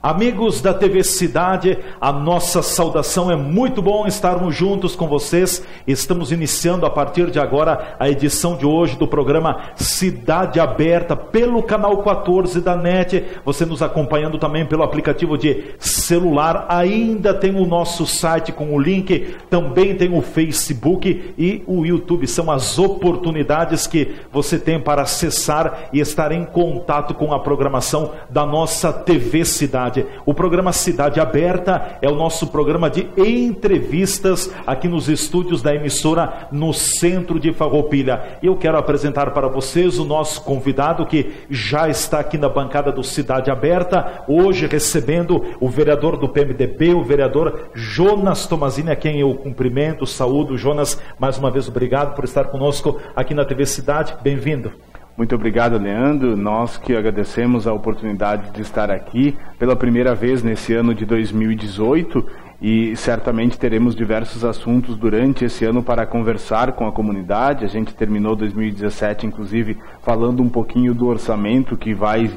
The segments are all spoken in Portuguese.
Amigos da TV Cidade, a nossa saudação, é muito bom estarmos juntos com vocês. Estamos iniciando a partir de agora a edição de hoje do programa Cidade Aberta pelo canal 14 da NET. Você nos acompanhando também pelo aplicativo de celular. Ainda tem o nosso site com o link, também tem o Facebook e o YouTube. São as oportunidades que você tem para acessar e estar em contato com a programação da nossa TV Cidade. O programa Cidade Aberta é o nosso programa de entrevistas aqui nos estúdios da emissora no centro de Farroupilha. E eu quero apresentar para vocês o nosso convidado que já está aqui na bancada do Cidade Aberta, hoje recebendo o vereador do PMDB, o vereador Jonas Tomazini, a quem eu cumprimento, saúdo. Jonas, mais uma vez obrigado por estar conosco aqui na TV Cidade. Bem-vindo. Muito obrigado, Leandro. Nós que agradecemos a oportunidade de estar aqui pela primeira vez nesse ano de 2018 e certamente teremos diversos assuntos durante esse ano para conversar com a comunidade. A gente terminou 2017, inclusive, falando um pouquinho do orçamento que vai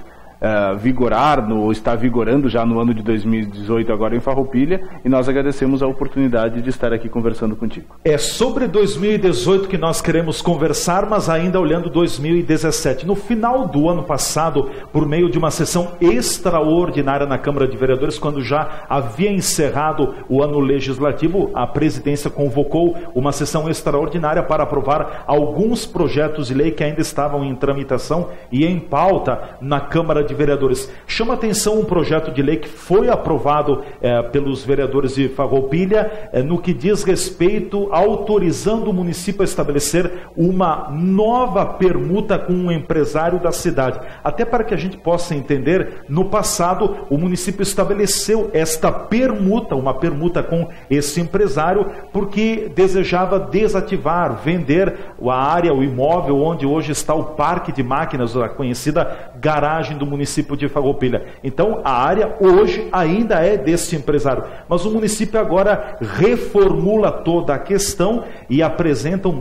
está vigorando já no ano de 2018 agora em Farroupilha, e nós agradecemos a oportunidade de estar aqui conversando contigo. É sobre 2018 que nós queremos conversar, mas ainda olhando 2017. No final do ano passado, por meio de uma sessão extraordinária na Câmara de Vereadores, quando já havia encerrado o ano legislativo, a presidência convocou uma sessão extraordinária para aprovar alguns projetos de lei que ainda estavam em tramitação e em pauta na Câmara de Vereadores. Chama atenção um projeto de lei que foi aprovado pelos vereadores de Farroupilha no que diz respeito autorizando o município a estabelecer uma nova permuta com um empresário da cidade. Até para que a gente possa entender, no passado o município estabeleceu esta permuta, uma permuta com esse empresário, porque desejava desativar, vender a área, o imóvel onde hoje está o parque de máquinas, a conhecida garagem do município de Farroupilha. Então a área hoje ainda é desse empresário, mas o município agora reformula toda a questão e apresentou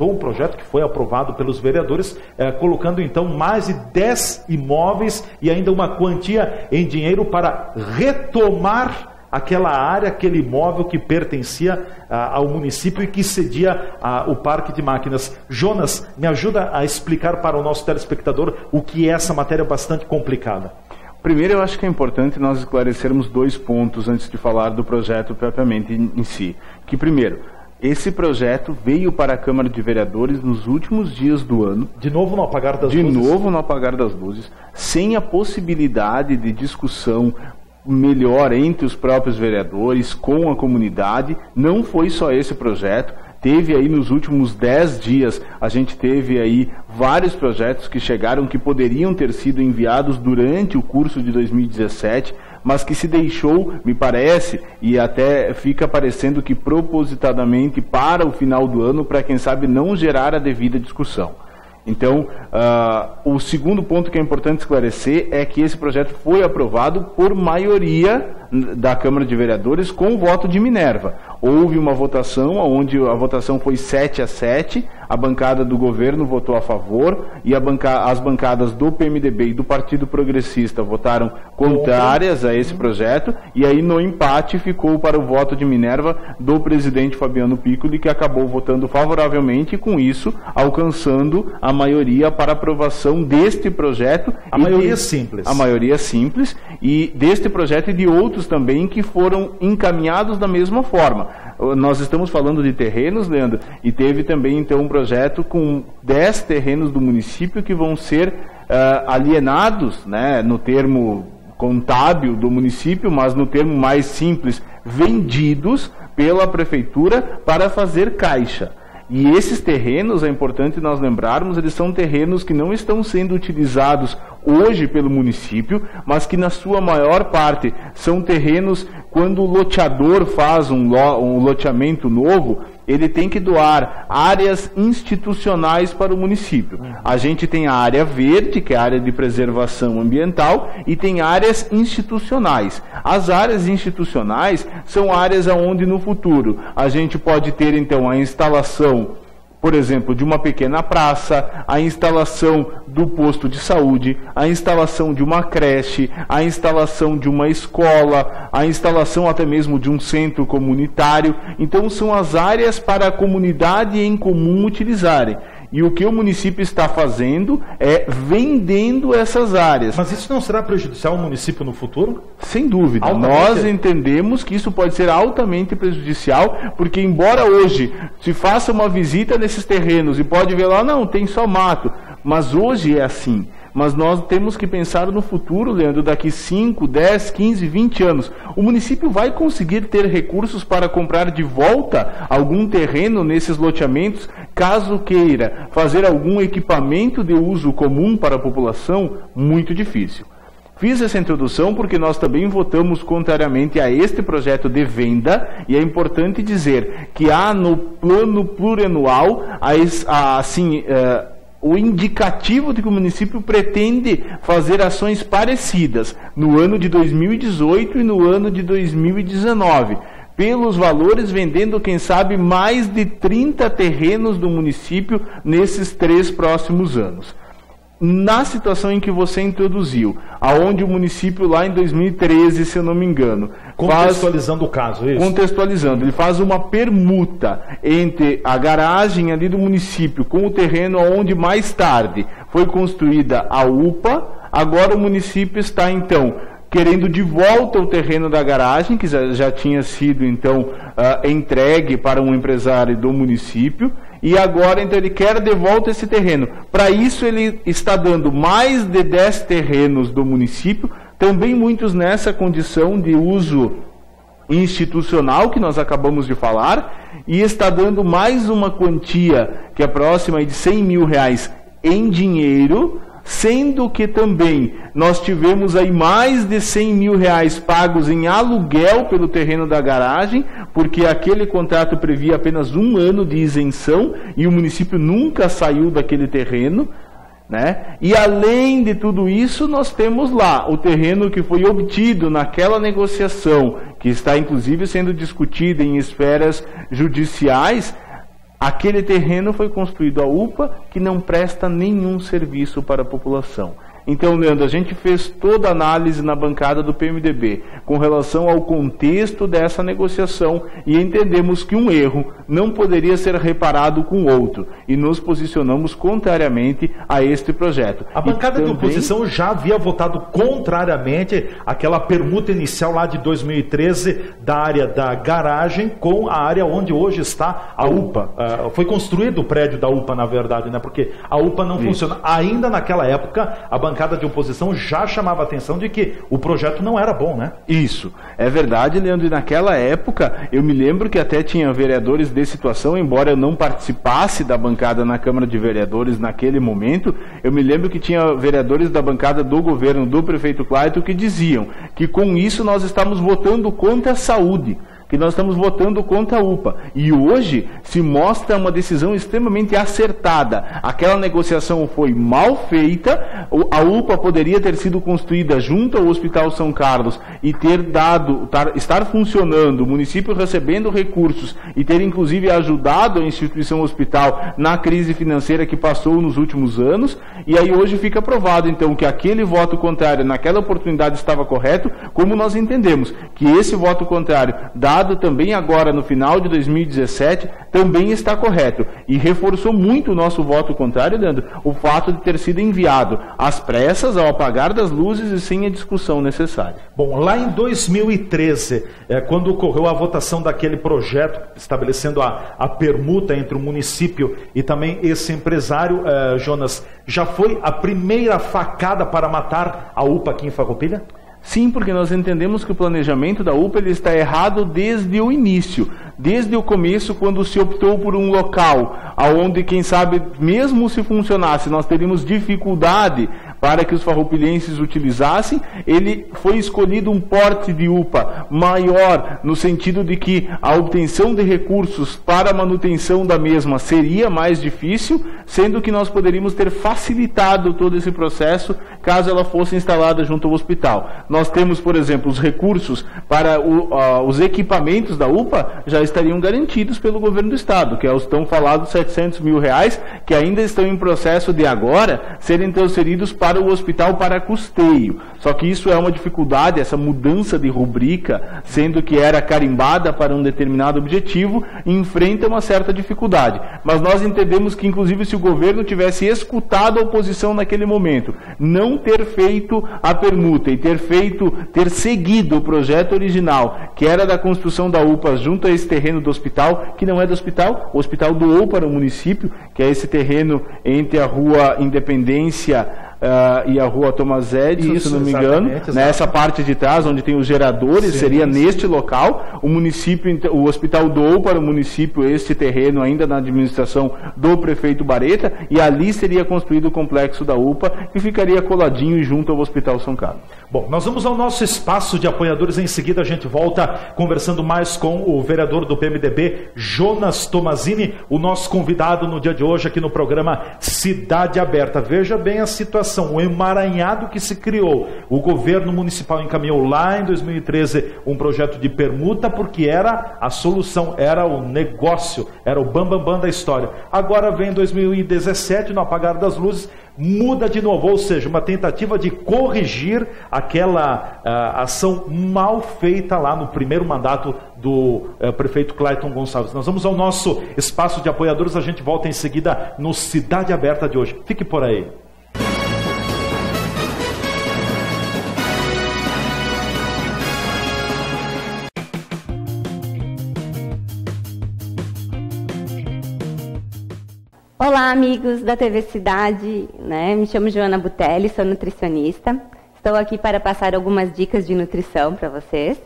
um projeto que foi aprovado pelos vereadores, colocando então mais de 10 imóveis e ainda uma quantia em dinheiro para retomar aquela área, aquele imóvel que pertencia ao município e que cedia o parque de máquinas. Jonas, me ajuda a explicar para o nosso telespectador o que é essa matéria bastante complicada. Primeiro, eu acho que é importante nós esclarecermos dois pontos antes de falar do projeto propriamente em si. Que primeiro, esse projeto veio para a Câmara de Vereadores nos últimos dias do ano. De novo no apagar das luzes? De novo no apagar das luzes, sem a possibilidade de discussão melhor entre os próprios vereadores, com a comunidade. Não foi só esse projeto, teve aí nos últimos 10 dias, a gente teve aí vários projetos que chegaram, que poderiam ter sido enviados durante o curso de 2017, mas que se deixou, me parece, e até fica parecendo que propositadamente para o final do ano, para quem sabe não gerar a devida discussão. Então, o segundo ponto que é importante esclarecer é que esse projeto foi aprovado por maioria da Câmara de Vereadores com voto de Minerva. Houve uma votação onde a votação foi 7-7, a bancada do governo votou a favor e as bancadas do PMDB e do Partido Progressista votaram contrárias a esse projeto, e aí no empate ficou para o voto de Minerva do presidente Fabiano Piccoli, que acabou votando favoravelmente e com isso alcançando a maioria para aprovação deste projeto. A maioria simples. A maioria simples, e deste projeto e de outros também que foram encaminhados da mesma forma. Nós estamos falando de terrenos, Leandro, e teve também então um projeto com 10 terrenos do município que vão ser alienados, né, no termo contábil do município, mas no termo mais simples, vendidos pela prefeitura para fazer caixa. E esses terrenos, é importante nós lembrarmos, eles são terrenos que não estão sendo utilizados hoje pelo município, mas que na sua maior parte são terrenos, quando o loteador faz um loteamento novo, ele tem que doar áreas institucionais para o município. A gente tem a área verde, que é a área de preservação ambiental, e tem áreas institucionais. As áreas institucionais são áreas onde no futuro a gente pode ter então a instalação por exemplo, de uma pequena praça, a instalação do posto de saúde, a instalação de uma creche, a instalação de uma escola, a instalação até mesmo de um centro comunitário. Então são as áreas para a comunidade em comum utilizarem. E o que o município está fazendo é vendendo essas áreas. Mas isso não será prejudicial ao município no futuro? Sem dúvida. Altamente. Nós entendemos que isso pode ser altamente prejudicial, porque embora hoje se faça uma visita nesses terrenos e pode ver lá, não, tem só mato. Mas hoje é assim. Mas nós temos que pensar no futuro, Leandro, daqui 5, 10, 15, 20 anos. O município vai conseguir ter recursos para comprar de volta algum terreno nesses loteamentos, caso queira fazer algum equipamento de uso comum para a população? Muito difícil. Fiz essa introdução porque nós também votamos contrariamente a este projeto de venda, e é importante dizer que há no plano plurianual o indicativo de que o município pretende fazer ações parecidas no ano de 2018 e no ano de 2019. Pelos valores, vendendo, quem sabe, mais de 30 terrenos do município nesses 3 próximos anos. Na situação em que você introduziu, aonde o município lá em 2013, se eu não me engano... Contextualizando o caso, isso? Contextualizando, ele faz uma permuta entre a garagem ali do município com o terreno onde mais tarde foi construída a UPA. Agora o município está, então, querendo de volta o terreno da garagem, que já tinha sido, então, entregue para um empresário do município. E agora, então, ele quer de volta esse terreno. Para isso, ele está dando mais de 10 terrenos do município, também muitos nessa condição de uso institucional, que nós acabamos de falar, e está dando mais uma quantia, que é próxima de R$100 mil em dinheiro, sendo que também nós tivemos aí mais de R$100 mil pagos em aluguel pelo terreno da garagem, porque aquele contrato previa apenas 1 ano de isenção e o município nunca saiu daquele terreno, né? E além de tudo isso, nós temos lá o terreno que foi obtido naquela negociação, que está inclusive sendo discutida em esferas judiciais. Aquele terreno foi construído a UPA, que não presta nenhum serviço para a população. Então, Leandro, a gente fez toda a análise na bancada do PMDB com relação ao contexto dessa negociação e entendemos que um erro não poderia ser reparado com outro e nos posicionamos contrariamente a este projeto. A bancada de oposição já havia votado contrariamente àquela permuta inicial lá de 2013 da área da garagem com a área onde hoje está a UPA. Foi construído o prédio da UPA, na verdade, né? Porque a UPA não funciona. Ainda naquela época, a bancada de oposição já chamava a atenção de que o projeto não era bom, né? Isso, é verdade, Leandro, e naquela época, eu me lembro que até tinha vereadores de situação, embora eu não participasse da bancada na Câmara de Vereadores naquele momento, eu me lembro que tinha vereadores da bancada do governo do prefeito Clayton que diziam que com isso nós estamos votando contra a saúde, que nós estamos votando contra a UPA. E hoje se mostra uma decisão extremamente acertada. Aquela negociação foi mal feita, a UPA poderia ter sido construída junto ao Hospital São Carlos e estar funcionando, o município recebendo recursos e ter inclusive ajudado a instituição hospital na crise financeira que passou nos últimos anos. E aí hoje fica provado então que aquele voto contrário naquela oportunidade estava correto, como nós entendemos que esse voto contrário, dado também agora no final de 2017, também está correto. E reforçou muito o nosso voto contrário, Leandro, o fato de ter sido enviado às pressas, ao apagar das luzes e sem a discussão necessária. Bom, lá em 2013, quando ocorreu a votação daquele projeto estabelecendo a permuta entre o município e também esse empresário, Jonas, já foi a primeira facada para matar a UPA aqui em Farroupilha? Sim, porque nós entendemos que o planejamento da UPA ele está errado desde o início, desde o começo, quando se optou por um local, onde, quem sabe, mesmo se funcionasse, nós teríamos dificuldade para que os farroupilhenses utilizassem. Ele foi escolhido um porte de UPA maior, no sentido de que a obtenção de recursos para a manutenção da mesma seria mais difícil, sendo que nós poderíamos ter facilitado todo esse processo caso ela fosse instalada junto ao hospital. Nós temos, por exemplo, os recursos para os equipamentos da UPA já estariam garantidos pelo governo do estado, que é os tão falados R$700 mil, que ainda estão em processo de agora serem transferidos para o hospital para custeio. Só que isso é uma dificuldade, essa mudança de rubrica, sendo que era carimbada para um determinado objetivo, enfrenta uma certa dificuldade. Mas nós entendemos que, inclusive, se o governo tivesse escutado a oposição naquele momento, não ter feito a permuta e ter seguido o projeto original, que era da construção da UPA junto a esse terreno do hospital, que não é do hospital, o hospital doou para o município, que é esse terreno entre a Rua Independência e a Rua Thomas Edison, se não me engano, nessa parte de trás, onde tem os geradores, seria neste local. O município, o hospital doou para o município este terreno ainda na administração do prefeito Bareta, e ali seria construído o complexo da UPA, que ficaria coladinho junto ao Hospital São Carlos. Bom, nós vamos ao nosso espaço de apoiadores. Em seguida a gente volta conversando mais com o vereador do PMDB, Jonas Tomazini, o nosso convidado no dia de hoje aqui no programa Cidade Aberta. Veja bem a situação, o emaranhado que se criou. O governo municipal encaminhou lá em 2013 um projeto de permuta, porque era a solução, era o negócio, era o bambambam da história. Agora vem 2017, no apagar das luzes, muda de novo, ou seja, uma tentativa de corrigir aquela ação mal feita lá no primeiro mandato do prefeito Clayton Gonçalves. Nós vamos ao nosso espaço de apoiadores, a gente volta em seguida no Cidade Aberta de hoje. Fique por aí. Olá, amigos da TV Cidade, me chamo Joana Butelli, sou nutricionista. Estou aqui para passar algumas dicas de nutrição para vocês.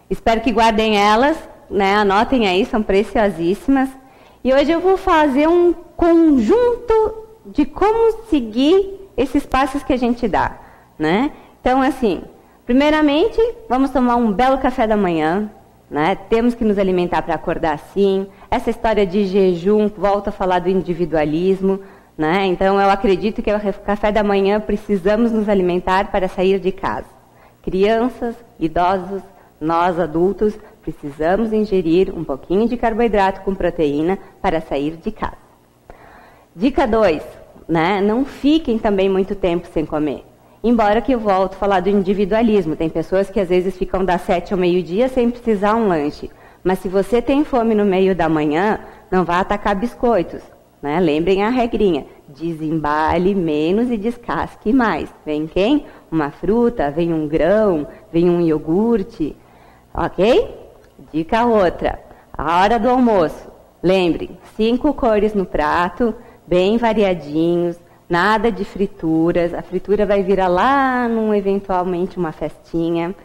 Espero que guardem elas, anotem aí, são preciosíssimas. E hoje eu vou fazer um conjunto de como seguir esses passos que a gente dá, Então, assim, primeiramente, vamos tomar um belo café da manhã, Temos que nos alimentar para acordar assim. Essa história de jejum volta a falar do individualismo, Então eu acredito que o café da manhã precisamos nos alimentar para sair de casa. Crianças, idosos, nós adultos precisamos ingerir um pouquinho de carboidrato com proteína para sair de casa. Dica 2, não fiquem também muito tempo sem comer. Embora que eu volto a falar do individualismo, tem pessoas que às vezes ficam das 7 ao meio-dia sem precisar um lanche. Mas se você tem fome no meio da manhã, não vá atacar biscoitos, Lembrem a regrinha, desembale menos e descasque mais. Vem quem? Uma fruta, vem um grão, vem um iogurte, ok? Dica outra, a hora do almoço. Lembrem, 5 cores no prato, bem variadinhos, nada de frituras, a fritura vai virar lá eventualmente uma festinha,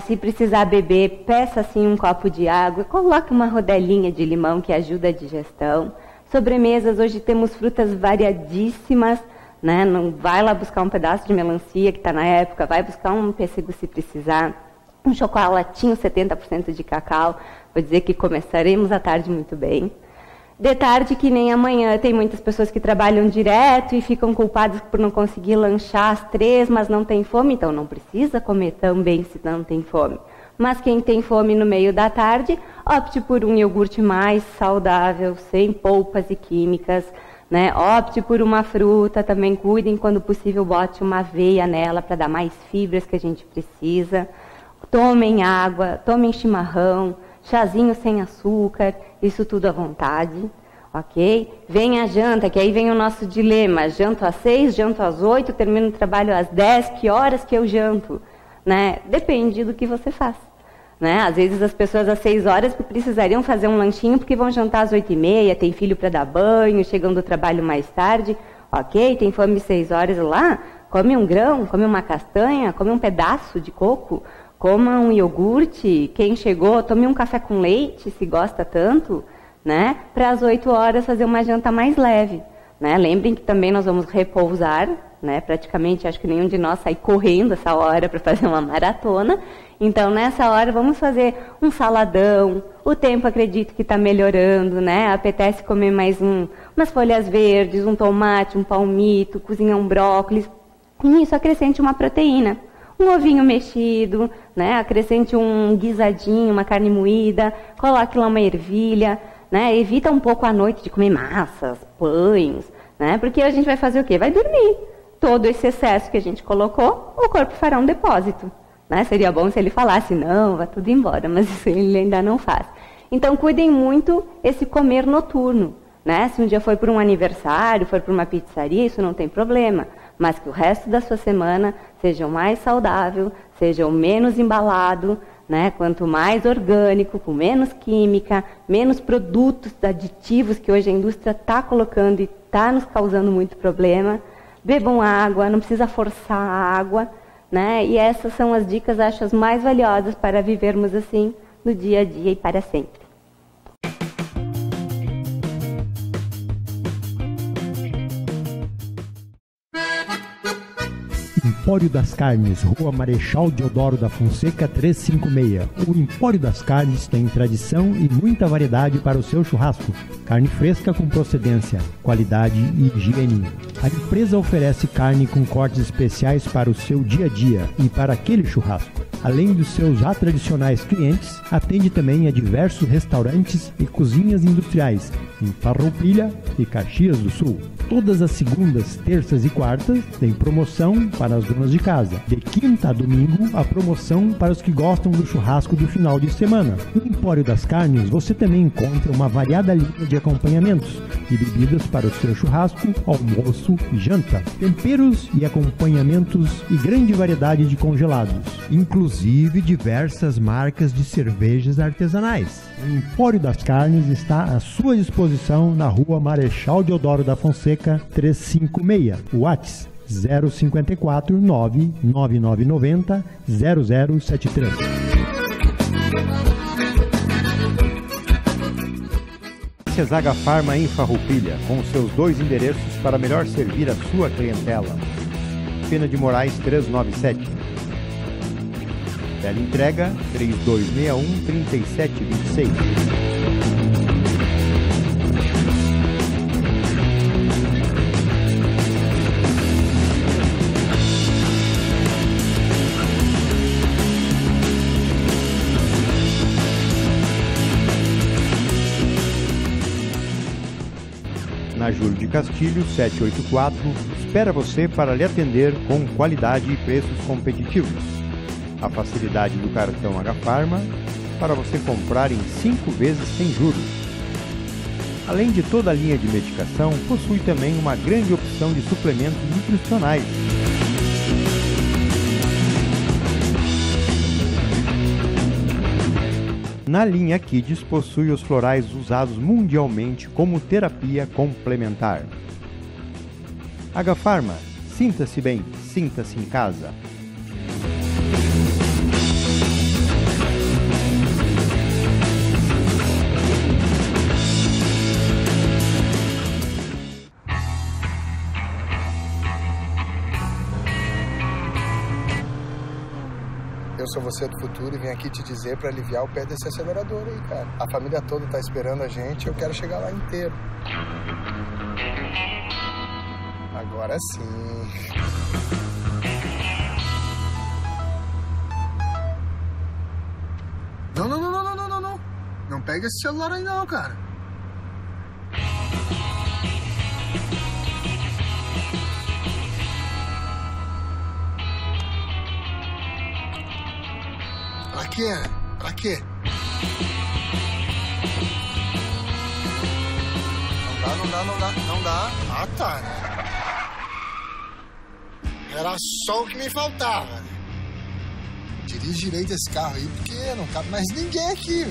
Se precisar beber, peça assim um copo de água, coloque uma rodelinha de limão que ajuda a digestão. Sobremesas, hoje temos frutas variadíssimas, Não vai lá buscar um pedaço de melancia que está na época, vai buscar um pêssego se precisar, um chocolatinho 70% de cacau, vou dizer que começaremos a tarde muito bem. De tarde, que nem amanhã, tem muitas pessoas que trabalham direto e ficam culpadas por não conseguir lanchar às 3, mas não tem fome, então não precisa comer também se não tem fome. Mas quem tem fome no meio da tarde, opte por um iogurte mais saudável, sem polpas e químicas, Opte por uma fruta, também cuidem, quando possível, bote uma aveia nela para dar mais fibras que a gente precisa. Tomem água, tomem chimarrão, chazinho sem açúcar, isso tudo à vontade, ok? Vem a janta, que aí vem o nosso dilema, janto às 6, janto às 8, termino o trabalho às 10, que horas que eu janto? Depende do que você faz. Às vezes as pessoas às 6 horas precisariam fazer um lanchinho porque vão jantar às 8h30, tem filho para dar banho, chegam do trabalho mais tarde, ok? Tem fome 6 horas lá, come um grão, come uma castanha, come um pedaço de coco, coma um iogurte, quem chegou, tome um café com leite, se gosta tanto, Para às 8 horas fazer uma janta mais leve, Lembrem que também nós vamos repousar, Praticamente, acho que nenhum de nós sai correndo essa hora para fazer uma maratona. Então, nessa hora, vamos fazer um saladão. O tempo, acredito que está melhorando, Apetece comer mais umas folhas verdes, um tomate, um palmito, cozinhar um brócolis. E nisso, acrescente uma proteína. Um ovinho mexido, né? Acrescente um guisadinho, uma carne moída, coloque lá uma ervilha, né? Evita um pouco à noite de comer massas, pães, né? Porque a gente vai fazer o quê? Vai dormir. Todo esse excesso que a gente colocou, o corpo fará um depósito. Né? Seria bom se ele falasse, não, vai tudo embora, mas isso ele ainda não faz. Então, cuidem muito esse comer noturno. Né? Se um dia for para um aniversário, for para uma pizzaria, isso não tem problema. Mas que o resto da sua semana seja o mais saudável, seja o menos embalado, né? Quanto mais orgânico, com menos química, menos produtos aditivos que hoje a indústria está colocando e está nos causando muito problema. Bebam água, não precisa forçar a água, né? E essas são as dicas, acho, as mais valiosas para vivermos assim no dia a dia e para sempre. Empório das Carnes, Rua Marechal Deodoro da Fonseca 356. O Empório das Carnes tem tradição e muita variedade para o seu churrasco. Carne fresca com procedência, qualidade e higiene. A empresa oferece carne com cortes especiais para o seu dia a dia e para aquele churrasco. Além dos seus já tradicionais clientes, atende também a diversos restaurantes e cozinhas industriais em Farroupilha e Caxias do Sul. Todas as segundas, terças e quartas tem promoção para as donas de casa. De quinta a domingo, a promoção para os que gostam do churrasco do final de semana. No Empório das Carnes, você também encontra uma variada linha de acompanhamentos e bebidas para o seu churrasco, almoço e janta. Temperos e acompanhamentos e grande variedade de congelados, inclusive diversas marcas de cervejas artesanais. O Empório das Carnes está à sua disposição na Rua Marechal Deodoro da Fonseca 356. WhatsApp 054 99990 0073. Zaga Farma em Farroupilha, com seus 2 endereços para melhor servir a sua clientela. Pena de Moraes 397. Teleentrega 3261-3726. Na Júlio de Castilho, 784, espera você para lhe atender com qualidade e preços competitivos. A facilidade do cartão H-Pharma para você comprar em 5 vezes sem juros. Além de toda a linha de medicação, possui também uma grande opção de suplementos nutricionais. Na linha Kids possui os florais usados mundialmente como terapia complementar. H-Pharma, sinta-se bem, sinta-se em casa. Eu sou você do futuro e vim aqui te dizer para aliviar o pé desse acelerador aí, cara. A família toda tá esperando a gente e eu quero chegar lá inteiro. Agora sim. Não. Não pega esse celular aí não, cara. Pra quê? Não dá. Ah, tá. Era só o que me faltava. Dirige direito esse carro aí, porque não cabe mais ninguém aqui.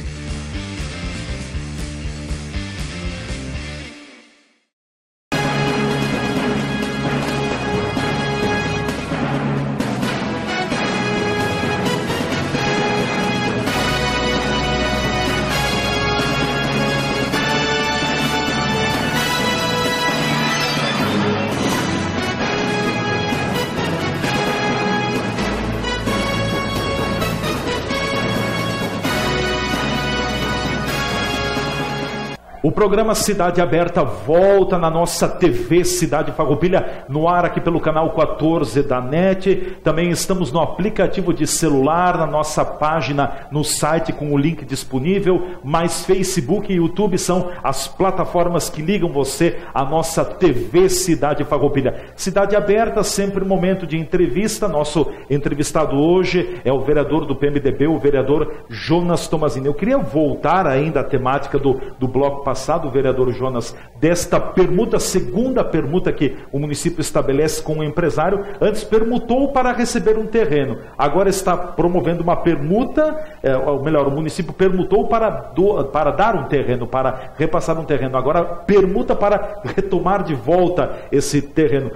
O programa Cidade Aberta volta na nossa TV Cidade Farroupilha, no ar aqui pelo canal 14 da NET. Também estamos no aplicativo de celular, na nossa página, no site com o link disponível. Mas Facebook e YouTube são as plataformas que ligam você à nossa TV Cidade Farroupilha. Cidade Aberta, sempre momento de entrevista. Nosso entrevistado hoje é o vereador do PMDB, o vereador Jonas Tomazini. Eu queria voltar ainda à temática do bloco passado, vereador Jonas, desta permuta, segunda permuta que o município estabelece com o empresário. Antes permutou para receber um terreno, agora está promovendo uma permuta, ou melhor, o município permutou para dar um terreno, para repassar um terreno, agora permuta para retomar de volta esse terreno.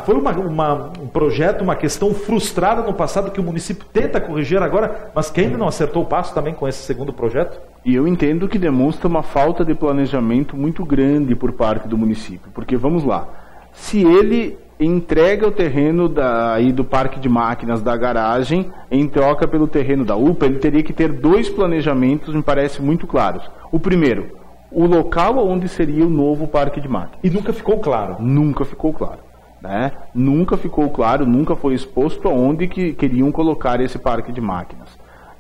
Foi um projeto, uma questão frustrada no passado que o município tenta corrigir agora, mas que ainda não acertou o passo também com esse segundo projeto? E eu entendo que demonstra uma falta de planejamento muito grande por parte do município, porque vamos lá, se ele entrega o terreno do parque de máquinas da garagem em troca pelo terreno da UPA, ele teria que ter dois planejamentos, me parece muito claros. O primeiro, o local onde seria o novo parque de máquinas. E nunca ficou claro? Nunca ficou claro. Né? Nunca ficou claro, nunca foi exposto aonde que queriam colocar esse parque de máquinas.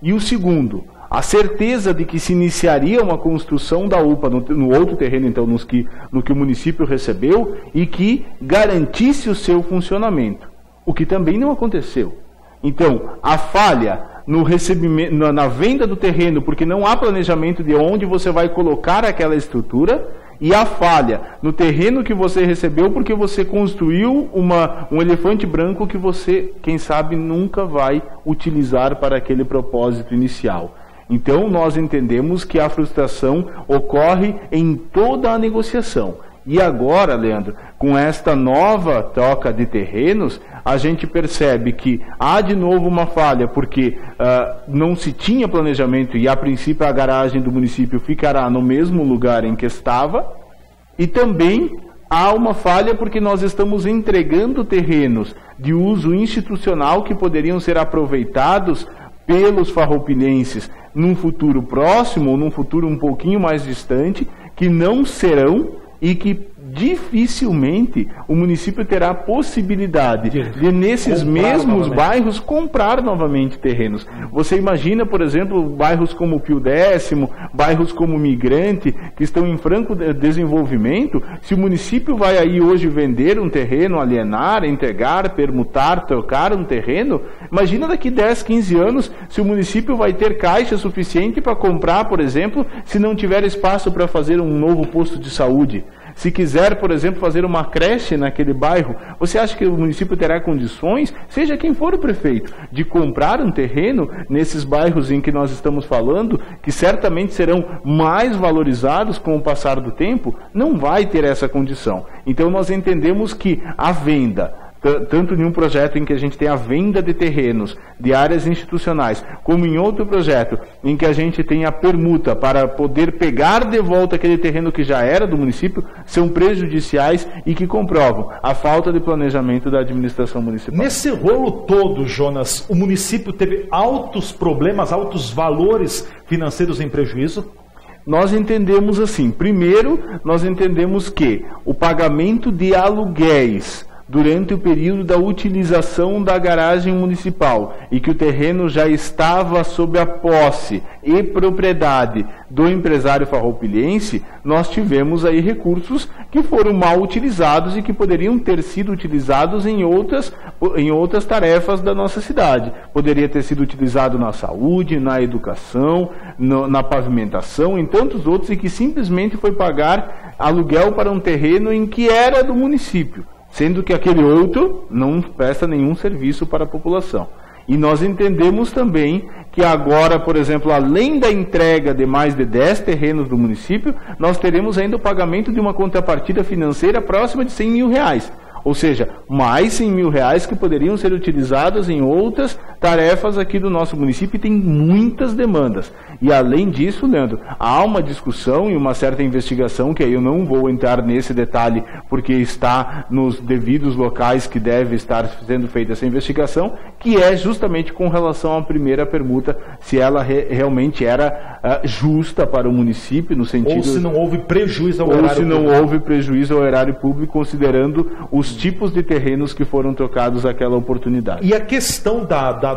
E o segundo, a certeza de que se iniciaria uma construção da UPA no outro terreno, então, no que o município recebeu, e que garantisse o seu funcionamento, o que também não aconteceu. Então, a falha no recebimento, na venda do terreno, porque não há planejamento de onde você vai colocar aquela estrutura, e a falha no terreno que você recebeu, porque você construiu um elefante branco que você, quem sabe, nunca vai utilizar para aquele propósito inicial. Então, nós entendemos que a frustração ocorre em toda a negociação. E agora, Leandro, com esta nova troca de terrenos, a gente percebe que há de novo uma falha, porque não se tinha planejamento e, a princípio, a garagem do município ficará no mesmo lugar em que estava. E também há uma falha porque nós estamos entregando terrenos de uso institucional que poderiam ser aproveitados pelos farroupilhenses num futuro próximo ou num futuro um pouquinho mais distante, que não serão e que dificilmente o município terá a possibilidade de nesses mesmos bairros comprar novamente terrenos. Você imagina, por exemplo, bairros como Pio Décimo, bairros como Migrante, que estão em franco desenvolvimento. Se o município vai aí hoje vender um terreno, alienar, entregar, permutar, trocar um terreno, imagina daqui 10, 15 anos se o município vai ter caixa suficiente para comprar, por exemplo, se não tiver espaço para fazer um novo posto de saúde. Se quiser, por exemplo, fazer uma creche naquele bairro, você acha que o município terá condições, seja quem for o prefeito, de comprar um terreno nesses bairros em que nós estamos falando, que certamente serão mais valorizados com o passar do tempo? Não vai ter essa condição. Então nós entendemos que a venda, tanto em um projeto em que a gente tem a venda de terrenos de áreas institucionais, como em outro projeto em que a gente tem a permuta para poder pegar de volta aquele terreno que já era do município, são prejudiciais e que comprovam a falta de planejamento da administração municipal. Nesse rolo todo, Jonas, o município teve altos problemas, altos valores financeiros em prejuízo? Nós entendemos assim, primeiro, nós entendemos que o pagamento de aluguéis durante o período da utilização da garagem municipal e que o terreno já estava sob a posse e propriedade do empresário farroupilhense, nós tivemos aí recursos que foram mal utilizados e que poderiam ter sido utilizados em outras tarefas da nossa cidade. Poderia ter sido utilizado na saúde, na educação, na pavimentação, em tantos outros, e que simplesmente foi pagar aluguel para um terreno em que era do município, sendo que aquele outro não presta nenhum serviço para a população. E nós entendemos também que agora, por exemplo, além da entrega de mais de 10 terrenos do município, nós teremos ainda o pagamento de uma contrapartida financeira próxima de R$100 mil. Ou seja, mais R$100 mil que poderiam ser utilizados em outras tarefas aqui do nosso município e tem muitas demandas. E além disso, Leandro, há uma discussão e uma certa investigação, que aí eu não vou entrar nesse detalhe, porque está nos devidos locais que deve estar sendo feita essa investigação, que é justamente com relação à primeira permuta, se ela realmente era justa para o município, no sentido... Ou se não houve prejuízo ao erário público. Ou se não houve prejuízo ao erário público, considerando os tipos de terrenos que foram trocados naquela oportunidade. E a questão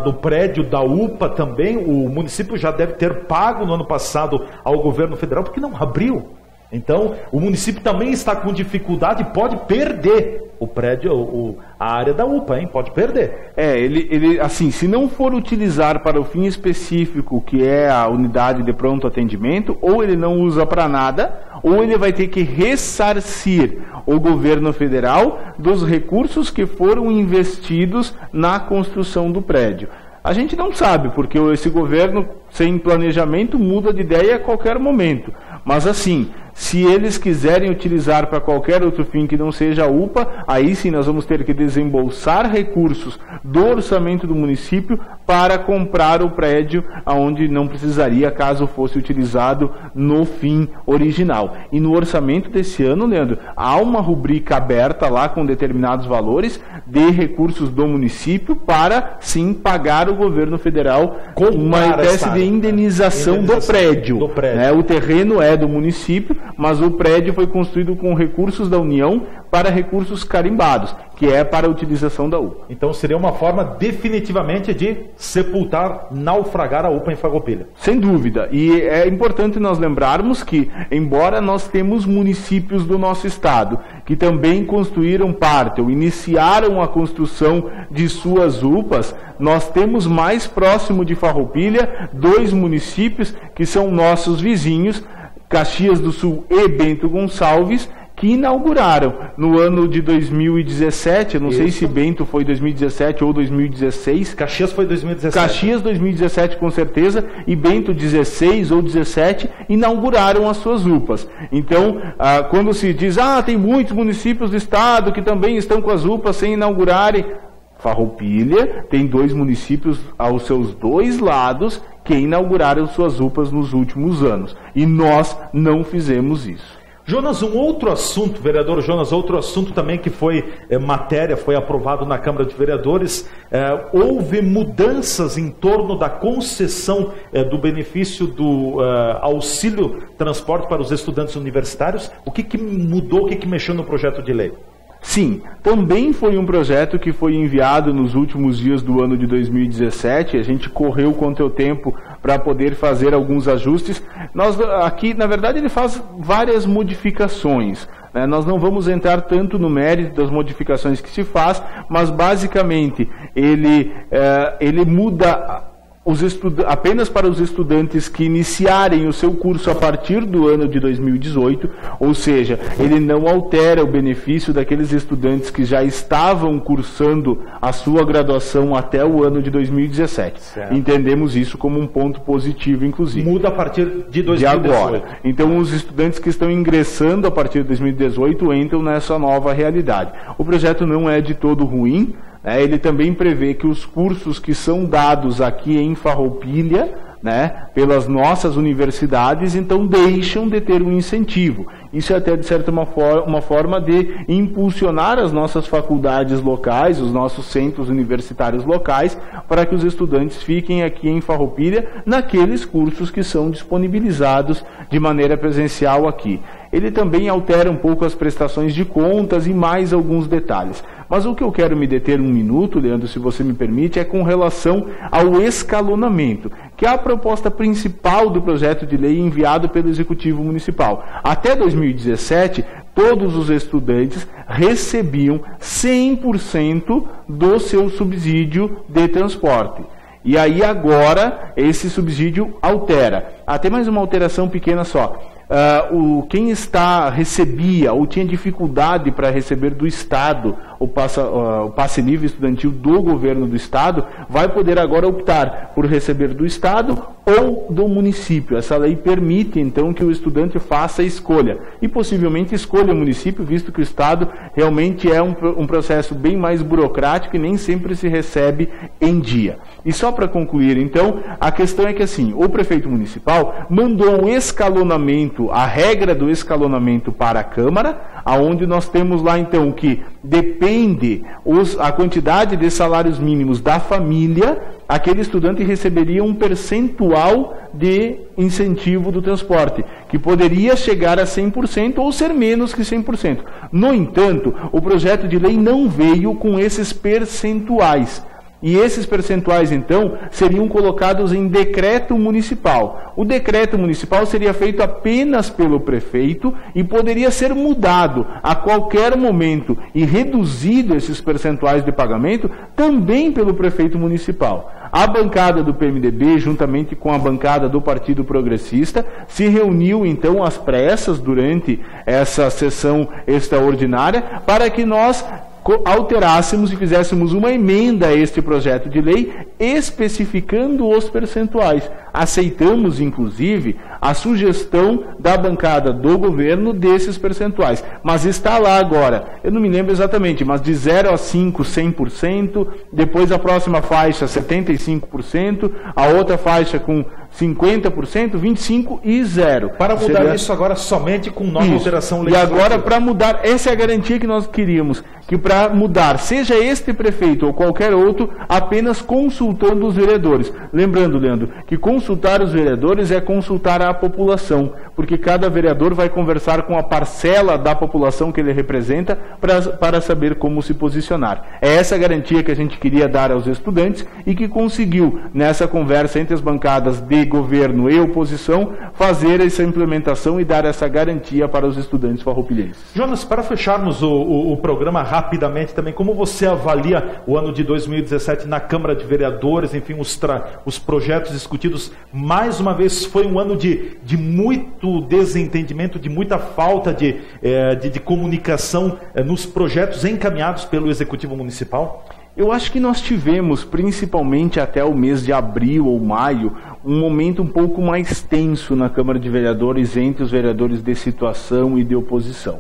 do prédio da UPA também, o município já deve ter pago no ano passado ao governo federal, porque não abriu. Então, o município também está com dificuldade, pode perder o prédio, a área da UPA, hein? Pode perder. Ele, assim, se não for utilizar para o fim específico, que é a unidade de pronto atendimento, ou ele não usa para nada, ou ele vai ter que ressarcir o governo federal dos recursos que foram investidos na construção do prédio. A gente não sabe, porque esse governo, sem planejamento, muda de ideia a qualquer momento. Mas assim, se eles quiserem utilizar para qualquer outro fim que não seja a UPA, aí sim nós vamos ter que desembolsar recursos do orçamento do município para comprar o prédio onde não precisaria, caso fosse utilizado no fim original. E no orçamento desse ano, Leandro, há uma rubrica aberta lá com determinados valores de recursos do município para sim pagar o governo federal com uma espécie de indenização do prédio. O terreno é do município, mas o prédio foi construído com recursos da União para recursos carimbados, que é para a utilização da UPA. Então seria uma forma definitivamente de sepultar, naufragar a UPA em Farroupilha. Sem dúvida. E é importante nós lembrarmos que, embora nós temos municípios do nosso estado que também construíram parte ou iniciaram a construção de suas UPAs, nós temos mais próximo de Farroupilha 2 municípios que são nossos vizinhos, Caxias do Sul e Bento Gonçalves, que inauguraram no ano de 2017, eu não sei se Bento foi 2017 ou 2016. Caxias foi 2017. Caxias 2017 com certeza, e Bento 16 ou 17 inauguraram as suas UPAs. Então, quando se diz, tem muitos municípios do estado que também estão com as UPAs sem inaugurarem, Farroupilha tem 2 municípios aos seus 2 lados que inauguraram suas UPAs nos últimos anos. E nós não fizemos isso. Jonas, um outro assunto, vereador Jonas, outro assunto também que foi matéria, foi aprovado na Câmara de Vereadores, houve mudanças em torno da concessão do benefício do auxílio transporte para os estudantes universitários. O que mudou, o que mexeu no projeto de lei? Sim, também foi um projeto que foi enviado nos últimos dias do ano de 2017, a gente correu contra o tempo para poder fazer alguns ajustes. Nós aqui, na verdade, ele faz várias modificações, né? Nós não vamos entrar tanto no mérito das modificações que se faz, mas basicamente ele muda apenas para os estudantes que iniciarem o seu curso a partir do ano de 2018, ou seja, ele não altera o benefício daqueles estudantes que já estavam cursando a sua graduação até o ano de 2017. Certo. Entendemos isso como um ponto positivo, inclusive. Muda a partir de 2018. De agora. Então, os estudantes que estão ingressando a partir de 2018 entram nessa nova realidade. O projeto não é de todo ruim. Ele também prevê que os cursos que são dados aqui em Farroupilha, pelas nossas universidades, então deixam de ter um incentivo. Isso é até, de certa uma forma de impulsionar as nossas faculdades locais, os nossos centros universitários locais, para que os estudantes fiquem aqui em Farroupilha naqueles cursos que são disponibilizados de maneira presencial aqui. Ele também altera um pouco as prestações de contas e mais alguns detalhes. Mas o que eu quero me deter um minuto, Leandro, se você me permite, é com relação ao escalonamento, que é a proposta principal do projeto de lei enviado pelo Executivo Municipal. Até 2017, todos os estudantes recebiam 100% do seu subsídio de transporte. E aí agora esse subsídio altera. até mais uma alteração pequena só. Quem recebia ou tinha dificuldade para receber do Estado o passe livre estudantil do governo do Estado, vai poder agora optar por receber do Estado ou do município. Essa lei permite, então, que o estudante faça a escolha. E possivelmente escolha o município, visto que o Estado realmente é um processo bem mais burocrático e nem sempre se recebe em dia. E só para concluir, então, a questão é que, assim, o prefeito municipal mandou o escalonamento, a regra do escalonamento para a Câmara, aonde nós temos lá, então, que depende a quantidade de salários mínimos da família, aquele estudante receberia um percentual de incentivo do transporte, que poderia chegar a 100% ou ser menos que 100%. No entanto, o projeto de lei não veio com esses percentuais. E esses percentuais, então, seriam colocados em decreto municipal. O decreto municipal seria feito apenas pelo prefeito e poderia ser mudado a qualquer momento e reduzido esses percentuais de pagamento também pelo prefeito municipal. A bancada do PMDB, juntamente com a bancada do Partido Progressista, se reuniu, então, às pressas durante essa sessão extraordinária para que nós alterássemos e fizéssemos uma emenda a este projeto de lei especificando os percentuais. Aceitamos, inclusive, a sugestão da bancada do governo desses percentuais. Mas está lá agora, eu não me lembro exatamente, mas de 0 a 5, 100%, depois a próxima faixa, 75%, a outra faixa com 50%, 25% e 0%. Para mudar isso agora somente com nova alteração legislativa. E agora, para mudar, essa é a garantia que nós queríamos, que para mudar, seja este prefeito ou qualquer outro, apenas consultando os vereadores. Lembrando, Leandro, que consultar os vereadores é consultar a população, porque cada vereador vai conversar com a parcela da população que ele representa para saber como se posicionar. É essa garantia que a gente queria dar aos estudantes e que conseguiu, nessa conversa entre as bancadas de governo e oposição, fazer essa implementação e dar essa garantia para os estudantes farroupilhenses. Jonas, para fecharmos o programa rapidamente também, como você avalia o ano de 2017 na Câmara de Vereadores, enfim, os projetos discutidos? Mais uma vez, foi um ano de muito desentendimento, de muita falta de comunicação nos projetos encaminhados pelo Executivo Municipal? Eu acho que nós tivemos, principalmente até o mês de abril ou maio, um momento um pouco mais tenso na Câmara de Vereadores entre os vereadores de situação e de oposição.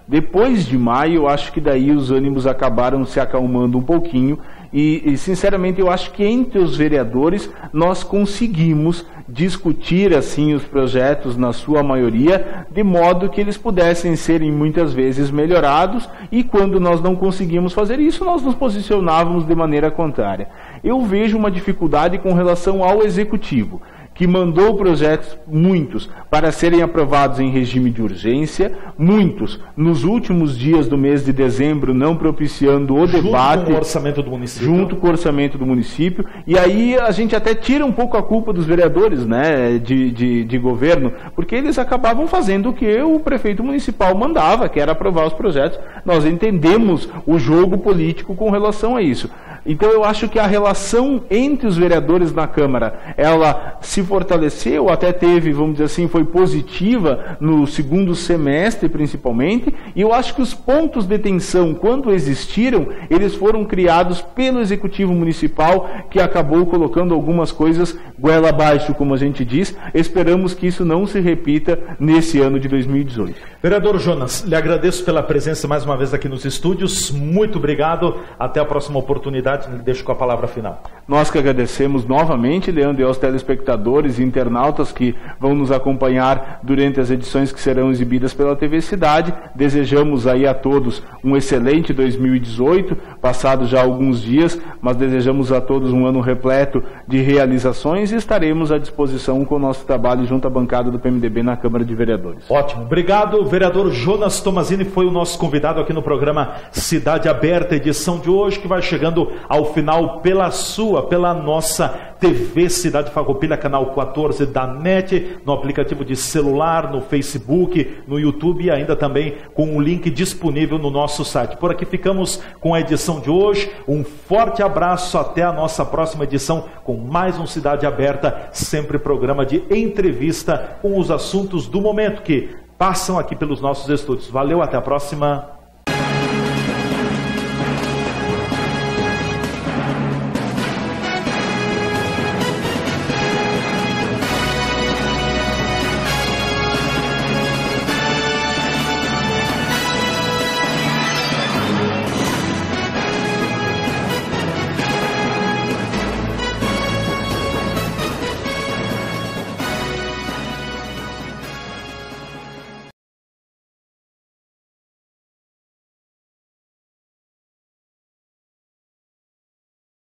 Depois de maio, eu acho que daí os ânimos acabaram se acalmando um pouquinho e sinceramente, eu acho que entre os vereadores nós conseguimos discutir assim os projetos na sua maioria, de modo que eles pudessem serem muitas vezes melhorados e quando nós não conseguimos fazer isso, nós nos posicionávamos de maneira contrária. Eu vejo uma dificuldade com relação ao Executivo, que mandou projetos, muitos, para serem aprovados em regime de urgência, muitos, nos últimos dias do mês de dezembro, não propiciando o debate. Junto com o orçamento do município. Junto com o orçamento do município. E aí a gente até tira um pouco a culpa dos vereadores, né, de governo, porque eles acabavam fazendo o que o prefeito municipal mandava, que era aprovar os projetos. Nós entendemos o jogo político com relação a isso. Então eu acho que a relação entre os vereadores na Câmara, ela se fortaleceu, até teve, vamos dizer assim, foi positiva no segundo semestre principalmente, e eu acho que os pontos de tensão, quando existiram, eles foram criados pelo Executivo Municipal, que acabou colocando algumas coisas goela abaixo, como a gente diz. Esperamos que isso não se repita nesse ano de 2018. Vereador Jonas, lhe agradeço pela presença mais uma vez aqui nos estúdios, muito obrigado, até a próxima oportunidade. Deixo com a palavra final. Nós que agradecemos novamente, Leandro, e aos telespectadores e internautas que vão nos acompanhar durante as edições que serão exibidas pela TV Cidade. Desejamos aí a todos um excelente 2018, passados já alguns dias, mas desejamos a todos um ano repleto de realizações e estaremos à disposição com o nosso trabalho junto à bancada do PMDB na Câmara de Vereadores. Ótimo, obrigado. O vereador Jonas Tomazini foi o nosso convidado aqui no programa Cidade Aberta, edição de hoje, que vai chegando ao final pela nossa TV Cidade Farroupilha, canal 14 da NET, no aplicativo de celular, no Facebook, no YouTube e ainda também com o link disponível no nosso site. Por aqui ficamos com a edição de hoje. Um forte abraço, até a nossa próxima edição com mais um Cidade Aberta, sempre programa de entrevista com os assuntos do momento que passam aqui pelos nossos estúdios. Valeu, até a próxima.